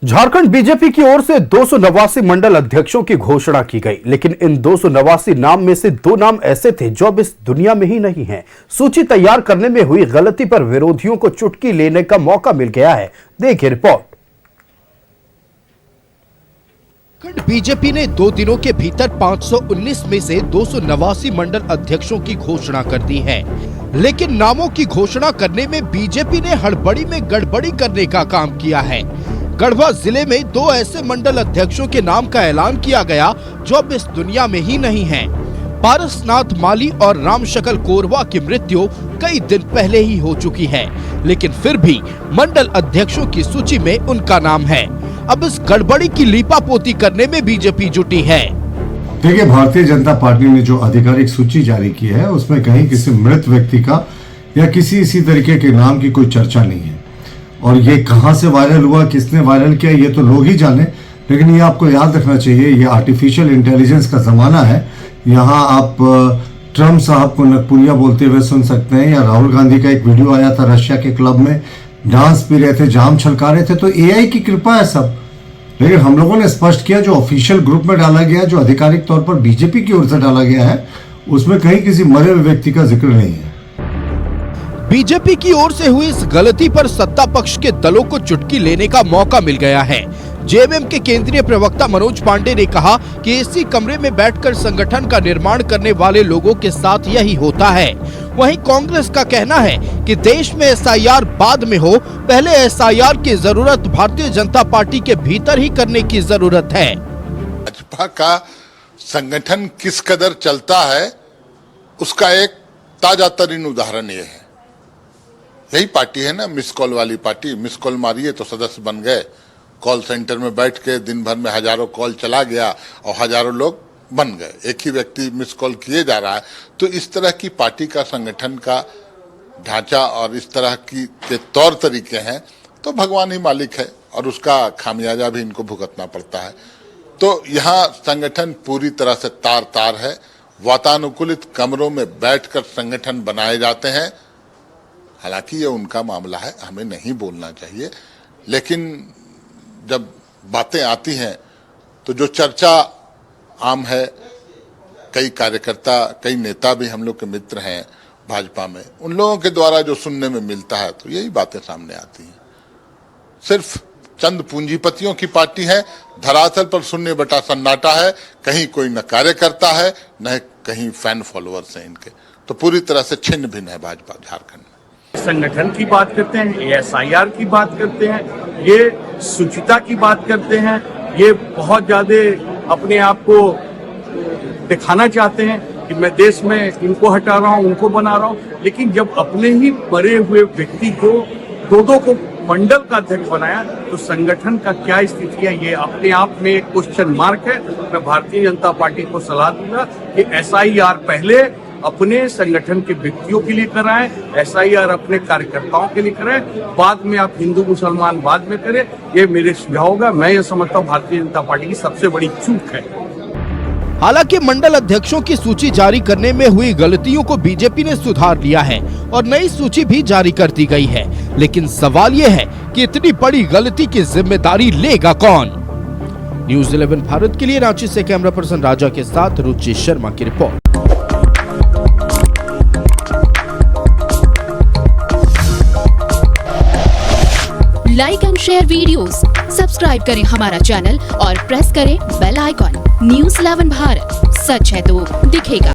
Jharkhand BJP की ओर से 289 मंडल अध्यक्षों की घोषणा की गई, लेकिन इन 289 नाम में से 2 नाम ऐसे थे जो अब इस दुनिया में ही नहीं हैं। सूची तैयार करने में हुई गलती पर विरोधियों को चुटकी लेने का मौका मिल गया है। देखिए रिपोर्ट। बीजेपी ने 2 दिनों के भीतर 519 में से 289 मंडल अध्यक्षों की घोषणा कर दी है, लेकिन नामों की घोषणा करने में बीजेपी ने हड़बड़ी में गड़बड़ी करने का काम किया है। गढ़वा जिले में 2 ऐसे मंडल अध्यक्षों के नाम का ऐलान किया गया जो अब इस दुनिया में ही नहीं हैं। पारसनाथ माली और रामशकल कोरवा की मृत्यु कई दिन पहले ही हो चुकी है, लेकिन फिर भी मंडल अध्यक्षों की सूची में उनका नाम है। अब इस गड़बड़ी की लीपापोती करने में बीजेपी जुटी है। देखिए, भारतीय जनता पार्टी ने जो आधिकारिक सूची जारी की है उसमें कहीं किसी मृत व्यक्ति का या किसी इसी तरीके के नाम की कोई चर्चा नहीं है। और ये कहां से वायरल हुआ, किसने वायरल किया, ये तो लोग ही जाने, लेकिन ये आपको याद रखना चाहिए, ये आर्टिफिशियल इंटेलिजेंस का जमाना है। यहाँ आप ट्रम्प साहब को नकपुरिया बोलते हुए सुन सकते हैं, या राहुल गांधी का एक वीडियो आया था रशिया के क्लब में, डांस पी रहे थे, जाम छलका रहे थे, तो एआई की कृपा है सब। लेकिन हम लोगों ने स्पष्ट किया, जो ऑफिशियल ग्रुप में डाला गया, जो आधिकारिक तौर पर बीजेपी की ओर से डाला गया है, उसमें कहीं किसी मरे हुए व्यक्ति का जिक्र नहीं है। बीजेपी की ओर से हुई इस गलती पर सत्ता पक्ष के दलों को चुटकी लेने का मौका मिल गया है। जेएमएम के केंद्रीय प्रवक्ता मनोज पांडे ने कहा कि इसी कमरे में बैठकर संगठन का निर्माण करने वाले लोगों के साथ यही होता है। वहीं कांग्रेस का कहना है कि देश में एसआईआर बाद में हो, पहले एसआईआर की जरूरत भारतीय जनता पार्टी के भीतर ही करने की जरूरत है। भाजपा का संगठन किस कदर चलता है उसका एक ताजा तरीन उदाहरण ये है। यही पार्टी है ना, मिस कॉल वाली पार्टी। मिस कॉल मारिए तो सदस्य बन गए, कॉल सेंटर में बैठ के दिन भर में हजारों कॉल चला गया और हजारों लोग बन गए। एक ही व्यक्ति मिस कॉल किए जा रहा है। तो इस तरह की पार्टी का संगठन का ढांचा और इस तरह की के तौर तरीके हैं तो भगवान ही मालिक है और उसका खामियाजा भी इनको भुगतना पड़ता है। तो यहाँ संगठन पूरी तरह से तार है। वातानुकूलित कमरों में बैठकर संगठन बनाए जाते हैं। हालांकि ये उनका मामला है, हमें नहीं बोलना चाहिए, लेकिन जब बातें आती हैं तो जो चर्चा आम है, कई कार्यकर्ता, कई नेता भी हम लोग के मित्र हैं भाजपा में, उन लोगों के द्वारा जो सुनने में मिलता है तो यही बातें सामने आती हैं। सिर्फ चंद पूंजीपतियों की पार्टी है, धरातल पर शून्य बटा सन्नाटा है। कहीं कोई न कार्यकर्ता है न कहीं फैन फॉलोअर्स हैं इनके। तो पूरी तरह से छिन्न भिन्न है भाजपा झारखंड में। संगठन की बात करते हैं, एसआईआर की बात करते हैं, ये शुचिता की बात करते हैं, ये बहुत ज्यादा अपने आप को दिखाना चाहते हैं कि मैं देश में इनको हटा रहा हूं, उनको बना रहा हूं। लेकिन जब अपने ही मरे हुए व्यक्ति को दो को मंडल का अध्यक्ष बनाया तो संगठन का क्या स्थिति है, ये अपने आप में एक क्वेश्चन मार्क है। मैं भारतीय जनता पार्टी को सलाह दूंगा कि एसआईआर पहले अपने संगठन के व्यक्तियों के लिए कराएं, एसआईआर अपने कार्यकर्ताओं के लिए कराएं, बाद में आप हिंदू मुसलमान बाद में करें। ये मेरे सुझाव होगा। मैं ये समझता हूँ भारतीय जनता पार्टी की सबसे बड़ी चूक है। हालांकि मंडल अध्यक्षों की सूची जारी करने में हुई गलतियों को बीजेपी ने सुधार लिया है और नई सूची भी जारी कर दी गई है, लेकिन सवाल ये है कि इतनी बड़ी गलती की जिम्मेदारी लेगा कौन। न्यूज़ 11 भारत के लिए रांची से कैमरा पर्सन राजा के साथ रुचि शर्मा की report. Like and share videos, subscribe करें हमारा चैनल और प्रेस करें बेल आइकॉन। न्यूज़ 11 भारत, सच है तो दिखेगा।